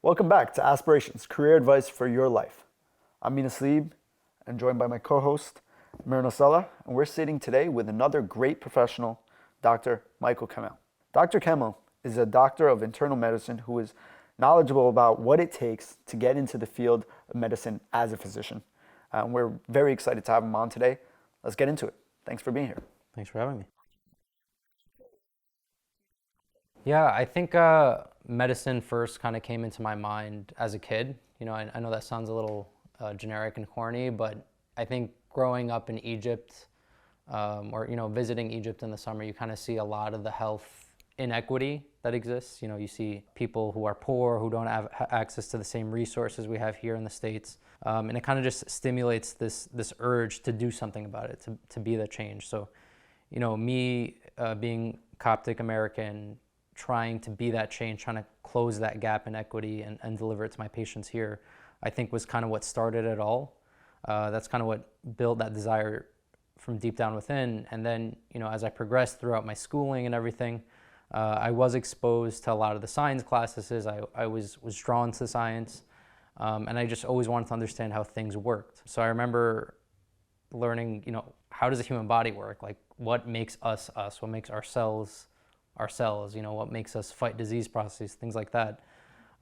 Welcome back to Aspirations, career advice for your life. I'm esteemed and joined by my co-host, Myrna Sala, and we're sitting today with another great professional, Dr. Michael Kamel. Dr. Kamel is a doctor of internal medicine who is knowledgeable about what it takes to get into the field of medicine as a physician. We're very excited to have him on today. Let's get into it. Thanks for being here. Thanks for having me. Yeah, I think medicine first kind of came into my mind as a kid. You know, I know that sounds a little generic and corny, but I think growing up in Egypt or, visiting Egypt in the summer, you kind of see a lot of the health inequity that exists. You know, you see people who are poor, who don't have access to the same resources we have here in the States. And it kind of just stimulates this urge to do something about it, to be the change. So, me being Coptic American, trying to be that change, trying to close that gap in equity and deliver it to my patients here, I think was kind of what started it all. That's kind of what built that desire from deep down within. And then, as I progressed throughout my schooling and everything, I was exposed to a lot of the science classes. I was drawn to science, and I just always wanted to understand how things worked. So I remember learning, how does a human body work? Like, what makes us us? What makes our cells, what makes us fight disease processes, things like that.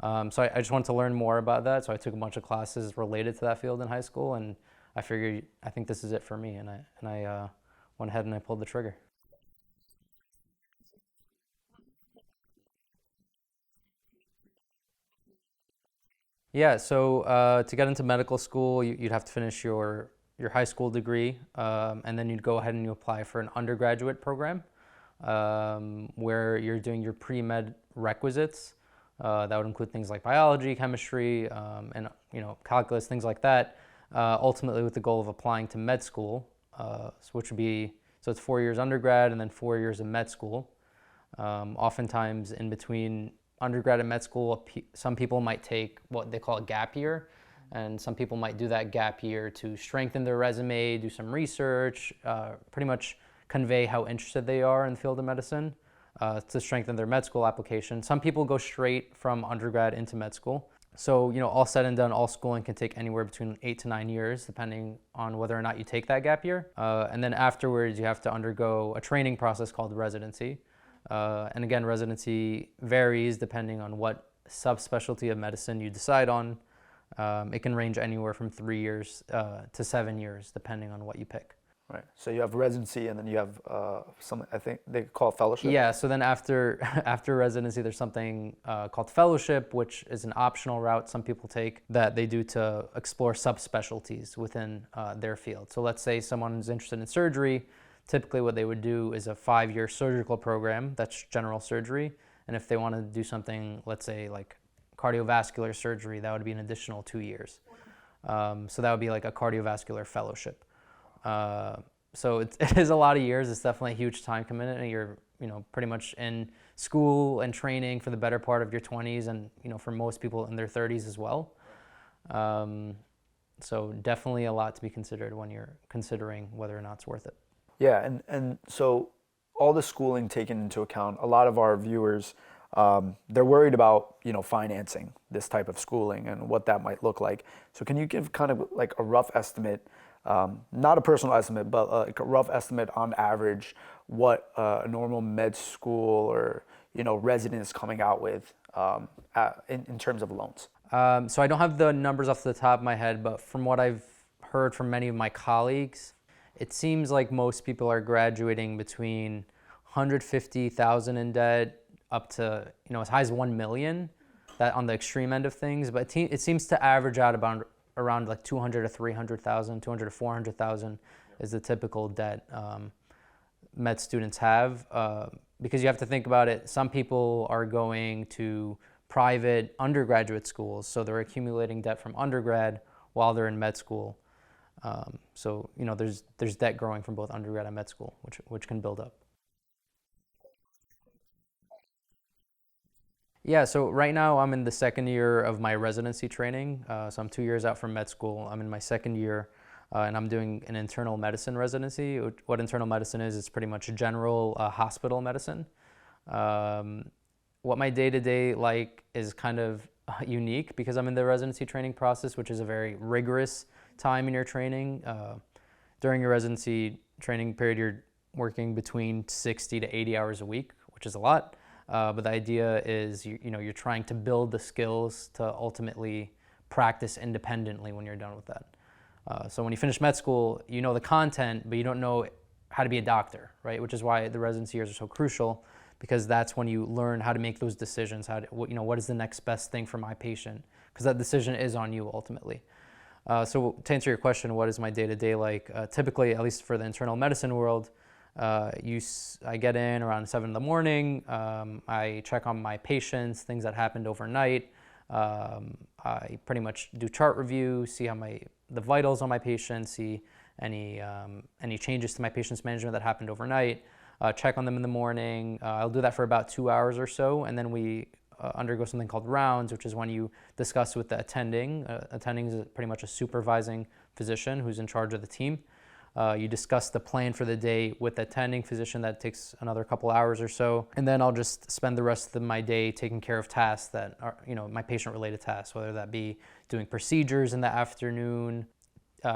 So I just wanted to learn more about that. So I took a bunch of classes related to that field in high school, and I figured, I think this is it for me. And I went ahead and I pulled the trigger. Yeah, so to get into medical school, you'd have to finish your high school degree, and then you'd go ahead and you apply for an undergraduate program. Where you're doing your pre-med requisites. That would include things like biology, chemistry, and calculus, things like that. Ultimately, with the goal of applying to med school, which would be it's 4 years undergrad and then 4 years of med school. Oftentimes, in between undergrad and med school, some people might take what they call a gap year, and some people might do that gap year to strengthen their resume, do some research, pretty much convey how interested they are in the field of medicine, to strengthen their med school application. Some people go straight from undergrad into med school. So, all said and done, all schooling can take anywhere between 8 to 9 years, depending on whether or not you take that gap year. And then afterwards, you have to undergo a training process called residency. And again, residency varies depending on what subspecialty of medicine you decide on. It can range anywhere from 3 years to 7 years, depending on what you pick. Right. So you have residency, and then you have some, I think they call it fellowship. Yeah. So then after residency, there's something called fellowship, which is an optional route some people take that they do to explore subspecialties within their field. So let's say someone's interested in surgery. Typically, what they would do is a 5-year surgical program. That's general surgery. And if they want to do something, let's say like cardiovascular surgery, that would be an additional 2 years. So that would be like a cardiovascular fellowship. So it is a lot of years. It's definitely a huge time commitment, and you're, pretty much in school and training for the better part of your 20s, and, for most people in their 30s as well. So definitely a lot to be considered when you're considering whether or not it's worth it. Yeah, and so all the schooling taken into account, a lot of our viewers, they're worried about, financing this type of schooling and what that might look like. So can you give kind of like a rough estimate, not a personal estimate, but like a rough estimate on average, what a normal med school or, resident is coming out with in terms of loans? So I don't have the numbers off the top of my head, but from what I've heard from many of my colleagues, it seems like most people are graduating between 150,000 in debt up to, as high as 1 million, that on the extreme end of things. But it seems to average out around like 200 to 300,000, 200 to 400,000 is the typical debt med students have. Because you have to think about it, some people are going to private undergraduate schools, so they're accumulating debt from undergrad while they're in med school. So there's debt growing from both undergrad and med school, which can build up. Yeah, so right now I'm in the second year of my residency training. So I'm 2 years out from med school. I'm in my second year, and I'm doing an internal medicine residency. What internal medicine is, it's pretty much general hospital medicine. What my day-to-day like is kind of unique because I'm in the residency training process, which is a very rigorous time in your training. During your residency training period, you're working between 60 to 80 hours a week, which is a lot. But the idea is, you're trying to build the skills to ultimately practice independently when you're done with that. So when you finish med school, you know the content, but you don't know how to be a doctor, right? Which is why the residency years are so crucial, because that's when you learn how to make those decisions. What is the next best thing for my patient? Because that decision is on you ultimately. So to answer your question, what is my day-to-day like? Typically, at least for the internal medicine world, I get in around 7 in the morning. I check on my patients, things that happened overnight. I pretty much do chart review, see how the vitals on my patients, see any changes to my patient's management that happened overnight. Check on them in the morning. I'll do that for about 2 hours or so, and then we undergo something called rounds, which is when you discuss with the attending. Attending is pretty much a supervising physician who's in charge of the team. You discuss the plan for the day with the attending physician. That takes another couple hours or so. And then I'll just spend the rest of my day taking care of tasks that are, my patient-related tasks, whether that be doing procedures in the afternoon,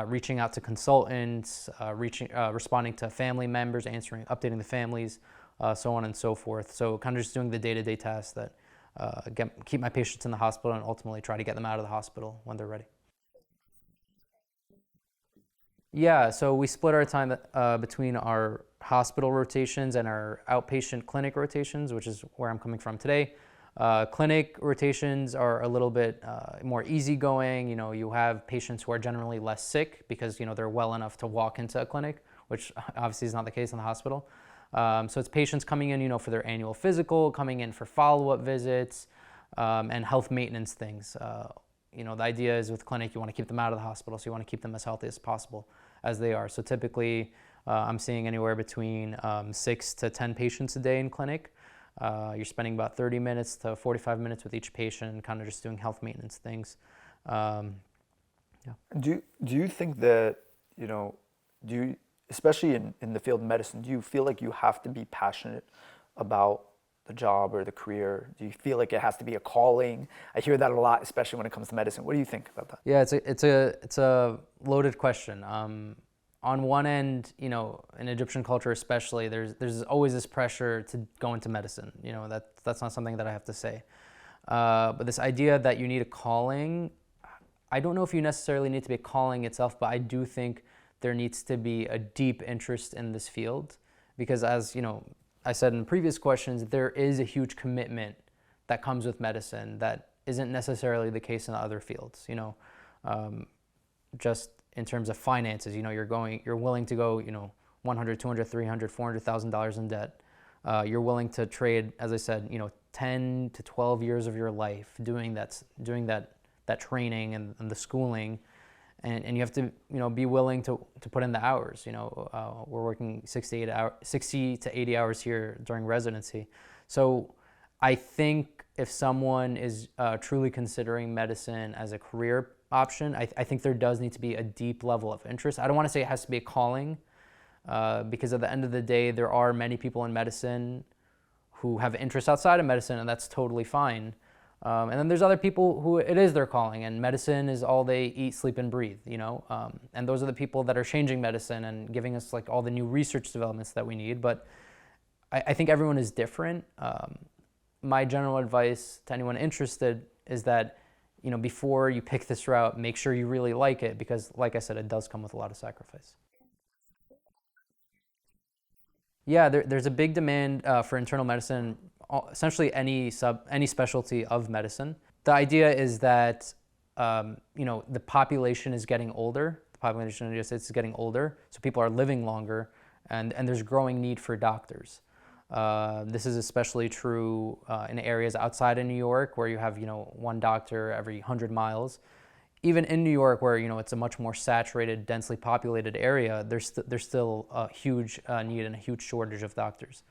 reaching out to consultants, responding to family members, updating the families, so on and so forth. So kind of just doing the day-to-day tasks that keep my patients in the hospital and ultimately try to get them out of the hospital when they're ready. Yeah, so we split our time between our hospital rotations and our outpatient clinic rotations, which is where I'm coming from today. Clinic rotations are a little bit more easygoing. You have patients who are generally less sick because they're well enough to walk into a clinic, which obviously is not the case in the hospital. So it's patients coming in, for their annual physical, coming in for follow-up visits, and health maintenance things. The idea is with clinic, you want to keep them out of the hospital, so you want to keep them as healthy as possible as they are. So typically, I'm seeing anywhere between 6 to 10 patients a day in clinic. You're spending about 30 minutes to 45 minutes with each patient, kind of just doing health maintenance things. Yeah. Do you think that, especially in the field of medicine, do you feel like you have to be passionate about the job or the career? Do you feel like it has to be a calling? I hear that a lot, especially when it comes to medicine. What do you think about that? Yeah, it's a loaded question. On one end, in Egyptian culture especially, there's always this pressure to go into medicine. That's not something that I have to say. But this idea that you need a calling, I don't know if you necessarily need to be a calling itself, but I do think there needs to be a deep interest in this field, because as I said in previous questions, there is a huge commitment that comes with medicine that isn't necessarily the case in other fields. Just in terms of finances, you're willing to go, $100, $200, $300, $400,000 in debt. You're willing to trade, as I said, 10 to 12 years of your life doing that training and the schooling, and you have to be willing to put in the hours. We're working 60 to 80 hours here during residency. So I think if someone is truly considering medicine as a career option, I think there does need to be a deep level of interest. I don't want to say it has to be a calling, because at the end of the day, there are many people in medicine who have interests outside of medicine, and that's totally fine. And then there's other people who it is their calling, and medicine is all they eat, sleep, and breathe, and those are the people that are changing medicine and giving us like all the new research developments that we need. But I think everyone is different. My general advice to anyone interested is that, before you pick this route, make sure you really like it, because like I said, it does come with a lot of sacrifice. Yeah, there's a big demand for internal medicine, essentially any specialty of medicine. The idea is that the population is getting older. The population of the United States is getting older, so people are living longer, and there's growing need for doctors. This is especially true in areas outside of New York, where you have one doctor every 100 miles. Even in New York, where it's a much more saturated, densely populated area, there's still a huge need and a huge shortage of doctors.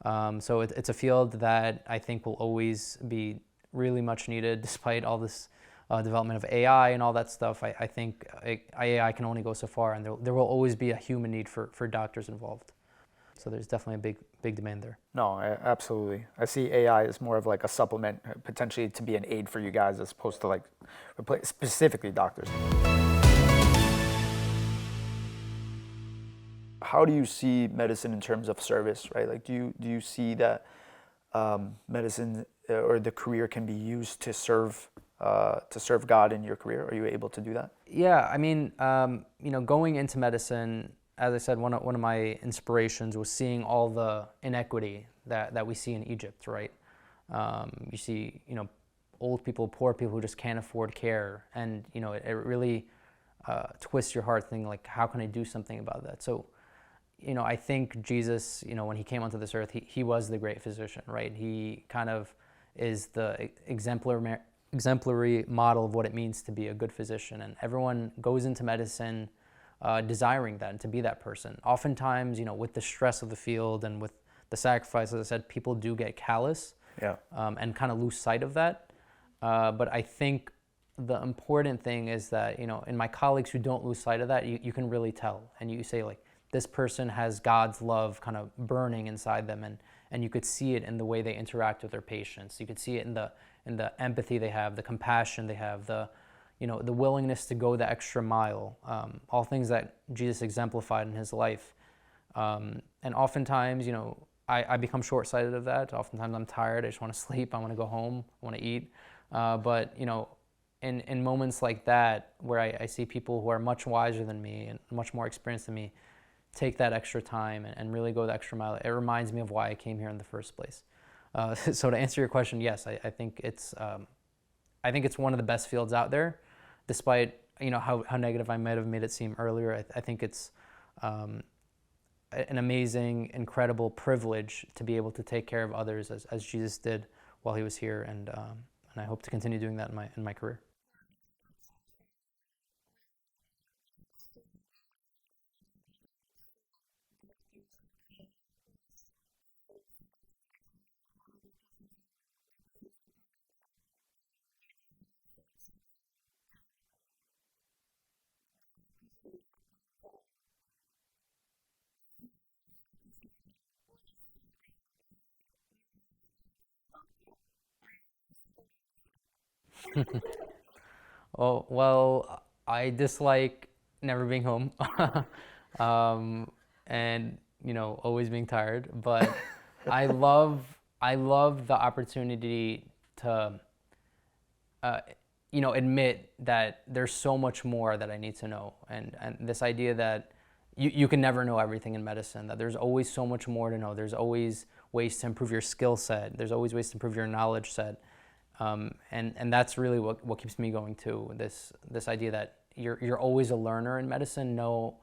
So it's a field that I think will always be really much needed, despite all this development of AI and all that stuff. I think AI can only go so far, and there will always be a human need for doctors involved. So there's definitely a big demand there. No, absolutely. I see AI as more of like a supplement, potentially to be an aid for you guys as opposed to like replace specifically doctors. How do you see medicine in terms of service, right? Like, do you see that medicine or the career can be used to serve God in your career? Are you able to do that? Yeah, I mean, going into medicine, as I said, one of my inspirations was seeing all the inequity that we see in Egypt, right? You see, old people, poor people who just can't afford care, and it really twists your heart, thinking like, how can I do something about that? So, I think Jesus, when he came onto this earth, he was the great physician, right? He kind of is the exemplary model of what it means to be a good physician, and everyone goes into medicine desiring that and to be that person. Oftentimes, with the stress of the field and with the sacrifice, as I said, people do get callous, Yeah. and kind of lose sight of that. But I think the important thing is that, in my colleagues who don't lose sight of that, you can really tell. And you say, like, this person has God's love kind of burning inside them, and you could see it in the way they interact with their patients. You could see it in the empathy they have, the compassion they have, the willingness to go the extra mile, all things that Jesus exemplified in his life. And oftentimes, I become short-sighted of that. Oftentimes I'm tired, I just want to sleep, I want to go home, I want to eat. But in moments like that, where I see people who are much wiser than me and much more experienced than me take that extra time and really go the extra mile, it reminds me of why I came here in the first place. So to answer your question, yes, I think it's one of the best fields out there, despite how negative I might have made it seem earlier. I think it's an amazing, incredible privilege to be able to take care of others as Jesus did while he was here, and I hope to continue doing that in my career. Oh, well, I dislike never being home, and always being tired. But I love I love the opportunity to admit that there's so much more that I need to know, and this idea that you can never know everything in medicine. That there's always so much more to know. There's always ways to improve your skill set. There's always ways to improve your knowledge set. And that's really what keeps me going too. This idea that you're always a learner in medicine, no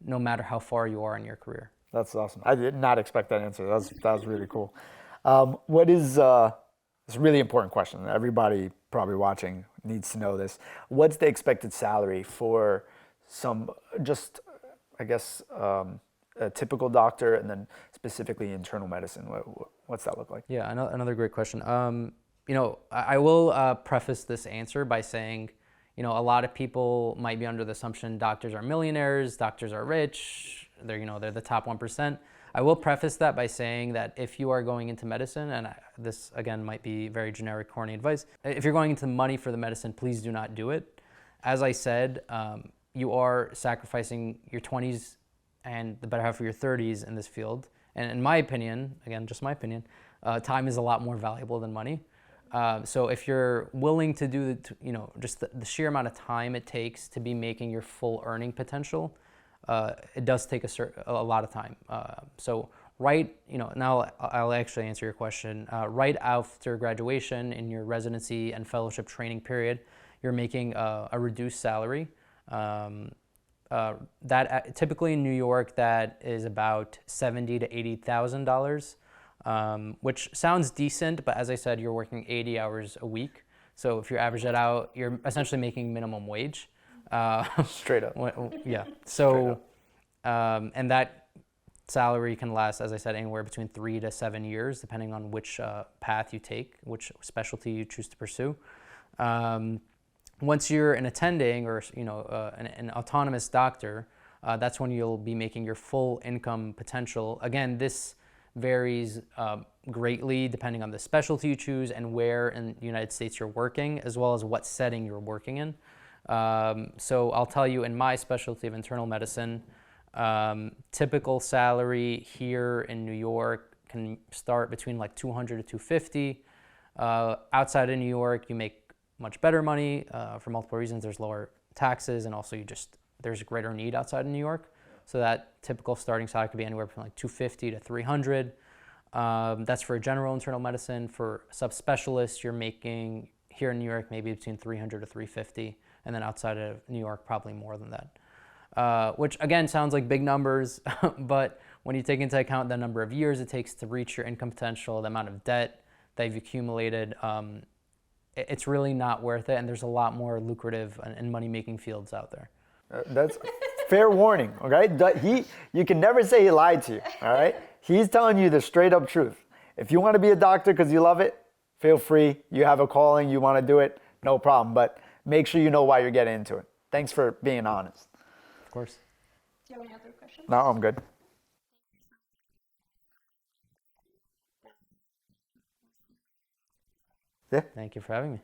matter how far you are in your career. That's awesome. I did not expect that answer. That was really cool. What is it's a really important question. Everybody probably watching needs to know this. What's the expected salary for some just I guess a typical doctor, and then specifically internal medicine? What's that look like? Yeah, another great question. I will preface this answer by saying, a lot of people might be under the assumption doctors are millionaires, doctors are rich, they're the top 1%. I will preface that by saying that if you are going into medicine, and this again might be very generic, corny advice, if you're going into money for the medicine, please do not do it. As I said, you are sacrificing your 20s and the better half of your 30s in this field. And in my opinion, again, just my opinion, time is a lot more valuable than money. So if you're willing to do just the sheer amount of time it takes to be making your full earning potential, it does take a lot of time. So now I'll actually answer your question. Right after graduation, in your residency and fellowship training period, you're making a reduced salary. That typically in New York, that is about $70,000 to $80,000. Which sounds decent, but as I said, you're working 80 hours a week. So if you average that out, you're essentially making minimum wage. Straight up. Yeah. So, and that salary can last, as I said, anywhere between 3 to 7 years, depending on which path you take, which specialty you choose to pursue. Once you're an attending or an autonomous doctor, That's when you'll be making your full income potential. Again, this varies greatly depending on the specialty you choose and where in the United States you're working, as well as what setting you're working in. So I'll tell you, in my specialty of internal medicine, typical salary here in New York can start between like 200 to 250. Outside of New York, you make much better money for multiple reasons. There's lower taxes, and also there's a greater need outside of New York. So that typical starting salary could be anywhere from like 250 to 300. That's for general internal medicine. For subspecialists, you're making here in New York maybe between 300 to 350, and then outside of New York, probably more than that. Which again sounds like big numbers, but when you take into account the number of years it takes to reach your income potential, the amount of debt that you've accumulated, it's really not worth it. And there's a lot more lucrative and money-making fields out there. That's fair warning, okay? You can never say he lied to you, all right? He's telling you the straight up truth. If you want to be a doctor because you love it, feel free. You have a calling, you want to do it, no problem. But make sure you know why you're getting into it. Thanks for being honest. Of course. Do you have any other questions? No, I'm good. Yeah. Thank you for having me.